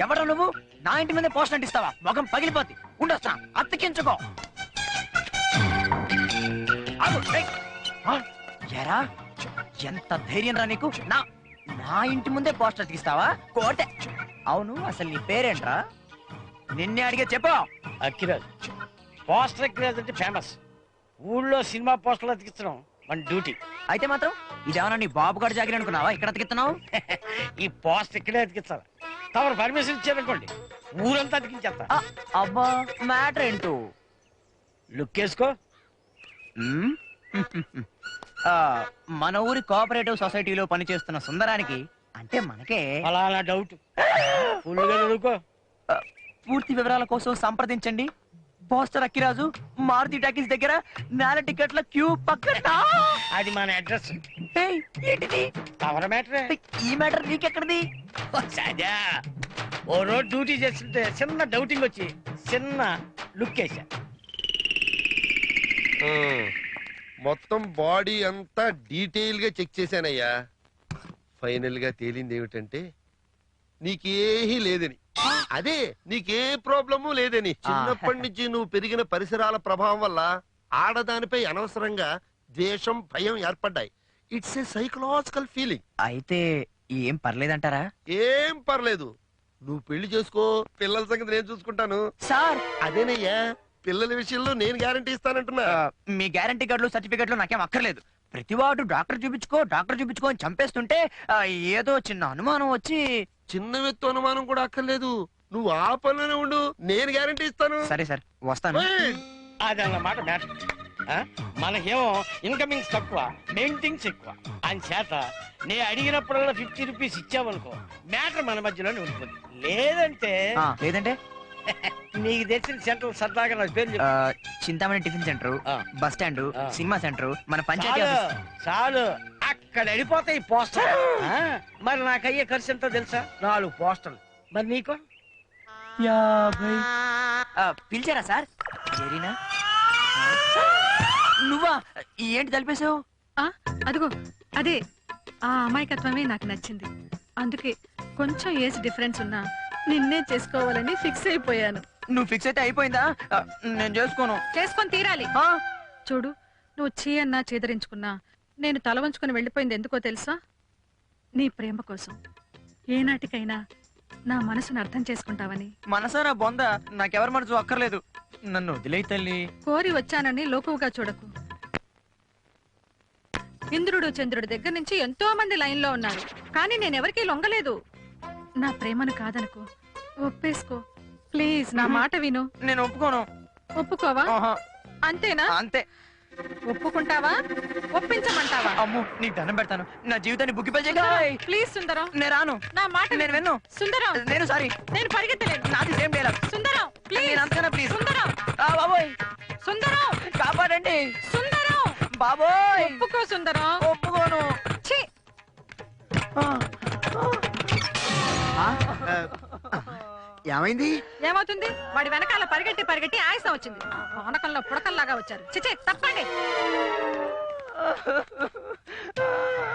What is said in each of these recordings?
ఎవరు నువ్వు? నా ఇంటి మీద పోస్టర్ అంటిస్తావా? మొగం పగిలిపోద్ది. ఉండొస్తా, అతికించుకో. ఎరా, ఎంత ధైర్యం రా నీకు? నా ఇంటి ముందే పోస్టర్ అతికిస్తావా? కోటే. అవును, అసలు నీ పేరేంట్రా? నిన్నే అడిగే చెప్పు. అక్కిరాజ్. పోస్టర్ అక్కిరాజ్ అంటే ఫేమస్. ఊళ్ళో సినిమా పోస్టర్లు అతికిస్తున్నాం మన డ్యూటీ. అయితే మాత్రం ఇదేమన్నా నీ బాబు గారు జాగిరి అనుకున్నావా? ఇక్కడ అతికిస్తున్నావు? ఈ పోస్టర్ ఇక్కడే అతికిస్తారు. తమరు పర్మిషన్ ఇచ్చారనుకోండి, ఊరంతా అతికించేస్తా. అబ్బా, మ్యాటర్ ఏంటో లుక్ వేసుకో. మన ఊరి కోఆపరేటివ్ సొసైటీలో పనిచేస్తున్న సుందరానికి అంటే మనకే అలా డౌట్. ఫుల్గా చదువుకో. పూర్తి వివరాల కోసం సంప్రదించండి. పోస్టర్ అక్కిరాజు, మారుతి టాకీస్ దగ్గర, నేల టికెట్ల క్యూ పక్కన. అది మన అడ్రస్. ఏంటిది? కవర్ మ్యాటరే. ఈ మ్యాటర్ నీకెక్కడిది? సదా ఓ రోజు డ్యూటీ చేస్తుంటే చిన్న డౌటింగ్ వచ్చి చిన్న లుక్ వేసా. మొత్తం బాడీ అంతా డీటెయిల్ గా చెక్ చేశానయ్యా. ఫైనల్ గా తేలింది ఏమిటంటే నీకేహీ లేదని. అదే, నీకే ప్రాబ్లము లేదని. చిన్నప్పటి నుంచి నువ్వు పెరిగిన పరిసరాల ప్రభావం వల్ల ఆడదానిపై అనవసరంగా ద్వేషం, భయం ఏర్పడ్డాయి. It's a psychological feeling. అయితే ఏం పర్లేదంటారా? ఏం పర్లేదు, నువ్వు పెళ్లి చేసుకో. పిల్లల సంగతి నేను చూసుకుంటాను. సార్, అదేనయ్యా, పిల్లల విషయంలో నేను గ్యారంటీ ఇస్తానంటున్నా. మీ గ్యారంటీ కార్డులు, సర్టిఫికెట్లు నాకేం అక్కర్లేదు. ప్రతివాడు డాక్టర్ చూపించుకో అని చంపేస్తుంటే ఏదో చిన్న అనుమానం వచ్చి. చిన్న వ్యక్తి అనుమానం కూడా అక్కర్లేదు, నువ్వు ఆ పనిలోనే ఉండు, నేను గ్యారంటీ ఇస్తాను. సరే సార్, వస్తాను. అదన్నమాట మ్యాటర్. మనకేమో ఇన్కమింగ్స్ తక్కువ, మెయింటింగ్స్ ఎక్కువ. అని చేత నేను అడిగినప్పుడల్లా 50 రూపీస్ ఇచ్చావనుకో, మ్యాటర్ మన మధ్యలోనే ఉంటుంది. లేదంటే నీకు తెలిసిన సెంటర్ సరదాగా నా పేరు Chintamani tiffin centre, bus stand, cinema centre, మన పంచాయతీ. చాలు, అక్కడ వెళ్ళిపోతాయి పోస్టర్. మరి నాకు అయ్యే ఖర్చు ఎంతో తెలుసా? 4 పోస్టర్లు. మరి నీకు 50. పిలిచారా సార్? జరీనా, నువ్వా? ఏంటి తలిపేశావు? అదిగో అదే, ఆ అమాయకత్వమే నాకు నచ్చింది. అందుకే కొంచెం ఏజ్ డిఫరెన్స్ ఉన్నా నిన్నే చేసుకోవాలని ఫిక్స్ అయిపోయాను. నువ్వు ఫిక్స్ అయితే అయిపోయిందా? నేను చేసుకొని తీరాలి. చూడు, నువ్వు చీ అన్నా చేదరించుకున్నా నేను తల వంచుకుని వెళ్ళిపోయింది ఎందుకో తెలుసా? నీ ప్రేమ కోసం. ఏనాటికైనా నా మనసును అర్థం చేసుకుంటావని. మనసారా బొంద, నాకెవరి మనసు అక్కర్లేదు. నన్ను వదిలే తల్లి. కోరి వచ్చానని లోకువుగా చూడకు. ఇంద్రుడు చంద్రుడి దగ్గర నుంచి ఎంతో మంది లైన్ లో ఉన్నారు, కానీ నేనెవరికీ లొంగలేదు. నా ప్రేమను కాదనుకో, ఒప్పేసుకో ప్లీజ్. నా మాట విను. నేను ఒప్పుకోను. ఒప్పుకోవా? అంతేనా? అంతే. ఒప్పుకుంటావా? ఒప్పించమంటావా? అమ్ము, నీకు దండం పెడతాను, నా జీవితాన్ని బుగ్గిపల్లి. ప్లీజ్ సుందరం. నేను రాను. నా మాట నేను విన్ను. సుందరం, నేను సారీ, నేను పరిగెత్తలేను. నాది సేమ్ డైలాగ్. Sundaram please. అంతకన్నా ప్లీజ్. సుందరం బాబోయ్, సుందరం కాపాడండి. సుందరం బాబోయ్, ఒప్పుకో సుందరం. ఒప్పుకోను. ఏమైంది? ఏమవుతుంది? వాడి వెనకాల పరిగెట్టి ఆయాసం వచ్చింది. పానకంలో పుడకల్లాగా వచ్చారు. చిచే, తప్పండి.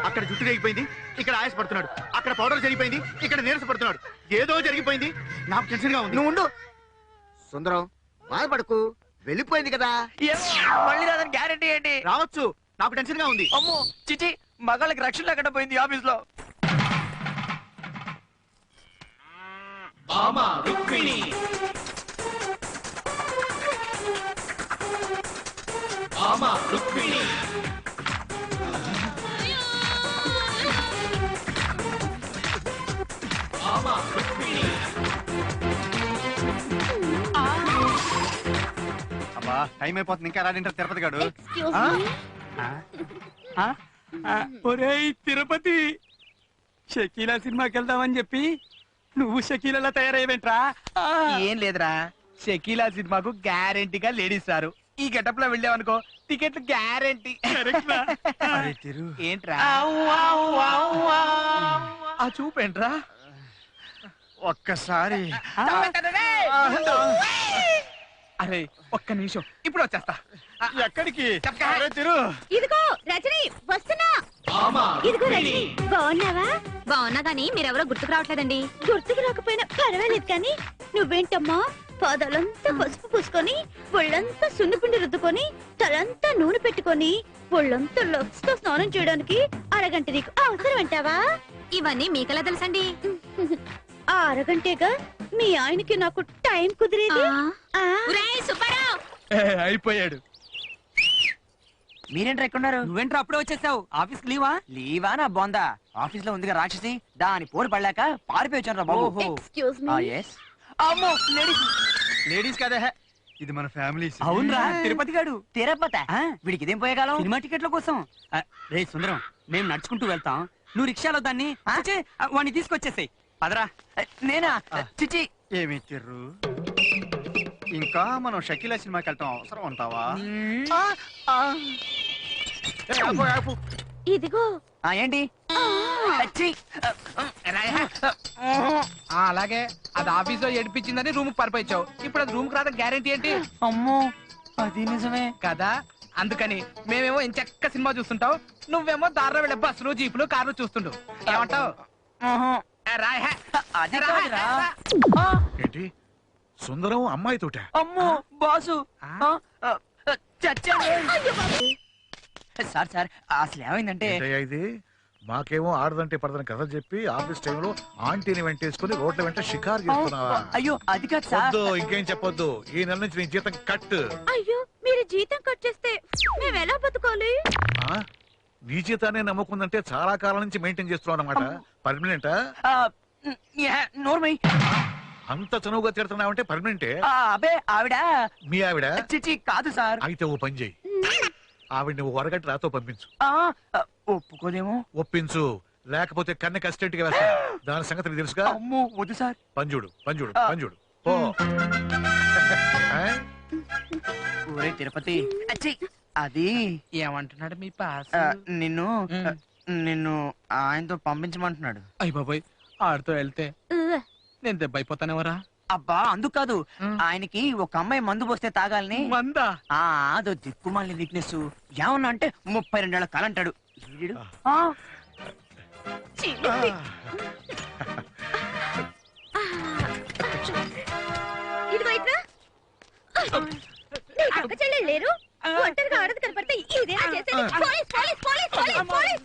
అక్కడ జుట్టు తెగిపోయింది, ఇక్కడ ఆయాస పడుతున్నాడు. అక్కడ పౌడర్ జరిగిపోయింది, ఇక్కడ నీరస పడుతున్నాడు. ఏదో జరిగిపోయింది, నాకు టెన్షన్ గా ఉంది. నువ్వు ఉండు. సుందరం, బాధపడకు, వెళ్ళిపోయింది కదా. మళ్ళీ రాదని గ్యారెంటీ ఏంటి? రావచ్చు, నాకు టెన్షన్ గా ఉంది. అమ్మో, చిచి, మగాళ్ళకి రక్షణ లేకుండా పోయింది ఆఫీస్ లో. రుక్మిణి రుక్మిణి అబ్బా, టైం అయిపోతుంది, ఇంకా రాడింటారు తిరుపతి గాడు. ఒరేయ్ తిరుపతి, షకీలా సినిమాకి వెళ్దామని చెప్పి నువ్వు షకీలా తయారయ్యేంట్రా? ఏం లేదురా, షకీలా సినిమాకు గ్యారెంటీగా లేడీస్ రారు. ఈ గెటప్ లో వెళ్ళావనుకో, టికెట్లు గ్యారెంటీ. ఏంట్రా ఆ చూపేంట్రా? ఒక్కసారి అరే ఒక్క నిమిషం ఇప్పుడు వచ్చేస్తా. ఎక్కడికి చెప్తా. అరే తిరు ఇదిగో రజని వస్తున్నా. ఇదిగో రజని, బాగున్నావా? బాగున్నా గానీ మీరెవరో గుర్తుకు రావట్లేదండి. గుర్తుకు రాకపోయినా పర్వాలేదు కానీ నువ్వేంటమ్మా పాదాలంతా పసుపు పూసుకొని ఒళ్ళంతా సున్నిపిండి రుద్దుకొని తలంతా నూనె పెట్టుకొని ఒళ్ళంతా లక్స్ తో స్నానం చేయడానికి అరగంట నీకు అవసరం అంటావా? ఇవన్నీ మీకెలా తెలుసండి? ఆ అరగంటేగా మీ ఆయనకి నాకు టైం కుదిరేది. అయిపోయాడు. మీరేంట్రా ఎక్కడున్నారు? నువ్వేంట్రా అప్పుడే వచ్చేసావు? ఆఫీస్ లీవా? లీవా నా బొందా? ఆఫీస్ లో ఉందిగా రాక్షసి, దాని పోరు పడలేక పారిపోయి వచ్చాను రా బాబు. ఓహో. Excuse me. ఎస్. అమ్మో లేడీస్. లేడీస్ కదా ఇది మన ఫ్యామిలీ. అవునరా తిరుపతి గాడు. తిరుపతి ఆ, వీడికి ఇదేం పోయేగాలం? సినిమా టికెట్ల కోసం. రే సుందరం, మేము నడుచుకుంటూ వెళ్తాం, నువ్వు రిక్షాలో దాన్ని వాడిని తీసుకొచ్చేసాయి. పదరా. నేనా? చిచి. ఏమి తిర్రు ఇంకా మనం షకీలా సినిమాకి వెళ్తాం అవసరం అంటావా? ఇదిగో ఏంటి? ఛీ. అలాగే అది ఆఫీస్ లో ఏడిపించిందని రూమ్ పరిపోయించావు. ఇప్పుడు అది రూమ్ కి రాదా గ్యారెంటీ ఏంటి? అమ్మో అది నిజమే కదా, అందుకని మేమేమో ఇంచక్క సినిమా చూస్తుంటావు, నువ్వేమో దారిలో వెళ్ళే బస్సులు జీపులు కార్లు చూస్తుంటావు. ఏమంటావు? అది కాదురా. ఏంటి సుందరం అమ్మాయితోట? అమ్మో బాసు. చచ్చాను. సార్ సార్ అసలు ఏమైందంటే ఏంటయ్యా ఇది? మాకేమో ఆడదంటే పడదని కథలు చెప్పి ఆఫీస్ టైంలో ఆంటీని వెంటేసుకుని రోడ్ల వెంట షికారు చేస్తున్నావా? అయ్యో అది కాదు సార్. వద్దు, ఇంకేం చెప్పొద్దు. ఈ నెల నుంచి నీ జీతం కట్. అయ్యో మీరు జీతం కట్ చేస్తే మేము ఎలా బతకాలి? ఆ? నీ జీతాన్ని నమ్ముకుందంటే చాలా కాలం నుంచి మెయింటైన్ చేస్తున్నావు అన్నమాట. పర్మనెంటా? నోర్మై. అంత చనువుగా తిడుతున్నావంటే పర్మనెంటే? అబే ఆవిడ. మీ ఆవిడ? చిచి కాదు సార్. అయితే ఓ పని చెయ్యి, ఆవిడ నువ్వు వరగంట రాతో పంపించు. ఒప్పుకోదేమో. ఒప్పించు, లేకపోతే కన్నె కస్టెంట్ గా వేస్తా. దాని సంగతి నీకు తెలుసుగా. అమ్మో వద్దు సార్. పంజుడు పంజుడు పంజుడు. ఓ ఊరే తిరుపతి. ఛీ, అది ఏమంటున్నాడు మీ పాస్? నిన్ను నిన్ను ఆయనతో పంపించమంటున్నాడు. అయ్య బాబాయ్, ఆడితో వెళ్తే నేను దెబ్బ అయిపోతానేవరా? అబ్బా అందుకు కాదు, ఆయనకి ఒక అమ్మాయి మందు పోస్తే తాగాలని. మందా? అదో దిక్కుమాలిన వీక్నెస్. ఏమన్నా అంటే 32 ఏళ్ల కాలంటాడు. ఇదిగో ఇట్రా. నీకు అక్క చెల్లెలు లేరు? ఒంటరిగా ఆడది కనపడితే ఇదేనా చేసేది? Police, police, police, police, police.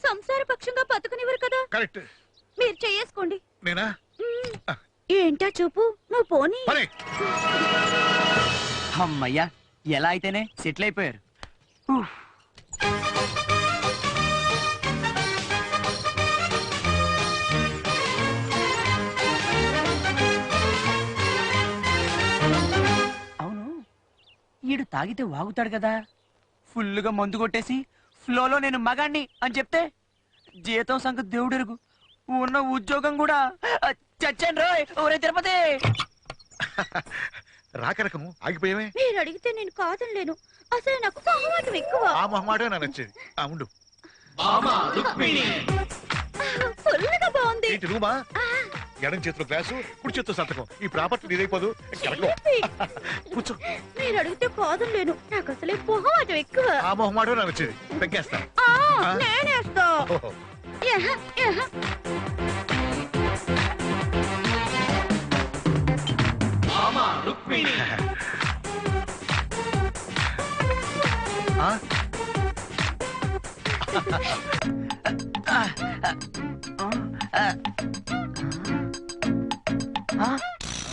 సంసార పక్షంగా బతుకునివ్వరు కదా. కరెక్ట్. మీరు చేసుకోండి. నేనా? ఏంటా చూపు, నువ్వు పోనీ. అమ్మయ్యా, ఎలా అయితేనే సెటిల్ అయిపోయారు. అవును, ఈడు తాగితే వాగుతాడు కదా. ఫుల్లుగా మందు కొట్టేసి ఫ్లోలో నేను మగాణ్ణి అని చెప్తే జీతం సంగతి దేవుడెరుగు, ఉన్న ఉద్యోగం కూడా చచ్చాను రోయ్. ఊరే తిరుపతి. రాకరకము ఆగిపోయామే. మీరు అడిగితే నేను కాదనలేను. అసలు నాకు మొహమాటం ఎక్కువ. ఆ మొహమాటే నాకు నచ్చేది. ఉండు. ఫుల్గా బాగుంది. ఏంటి రూమా? ఎడం చేతిలో గ్లాసు, కుడి చేతిలో సంతకం. ఈ ప్రాపర్టీ నీదైపోదు. కూర్చో. మీరు అడిగితే కాదనలేను. నాకు అసలే మొహమాటం ఎక్కువ. ఆ మొహమాటే నాకు నచ్చేది. పెగ్గేస్తా. నేనేస్తా. ఓహో.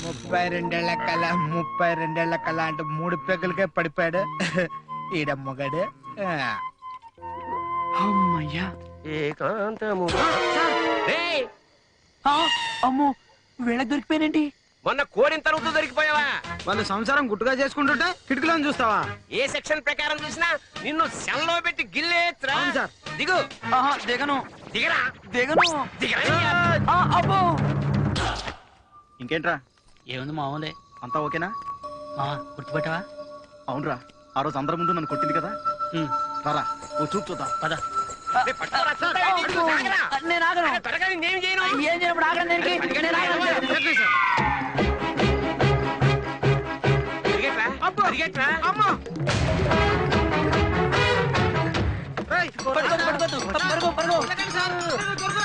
ముప్పై రెండేళ్ల కళ 32 కళ అంటే 3 పెగ్గులకే పడిపోయాడు ఈడ మొగడు. అమ్మయ్యా. ఏకాంతము. అమ్మో వీళ్ళకి దొరికిపోయినండి. మొన్న కోడిన తరుగుతూ దొరికిపోయావా? వాళ్ళ సంసారం గుట్టుగా చేసుకుంటుంటే కిటికీలో చూస్తావా? ఏ సెక్షన్ ప్రకారం చూసినా నిన్ను సెల్లో పెట్టి గిల్లేత్రా. దిగు. దిగను. దిగరా. దిగను. దిగరా. అబ్బో. ఇంకేంట్రా? ఏముంది మామూలే. అంతా ఓకేనా? గుర్తుపెట్టావా? అవునరా, ఆ రోజు అందరి ముందు నన్ను కొట్టింది కదా. రారా ఓ చూపు చూద్దాం. పద. నేను ఆగను. త్వరగా నేనేం చేయను. ఏం చేయనప్పుడు ఆగను. నేను ఆగను. పడుకోద్దు. పరుగు, పరుగు.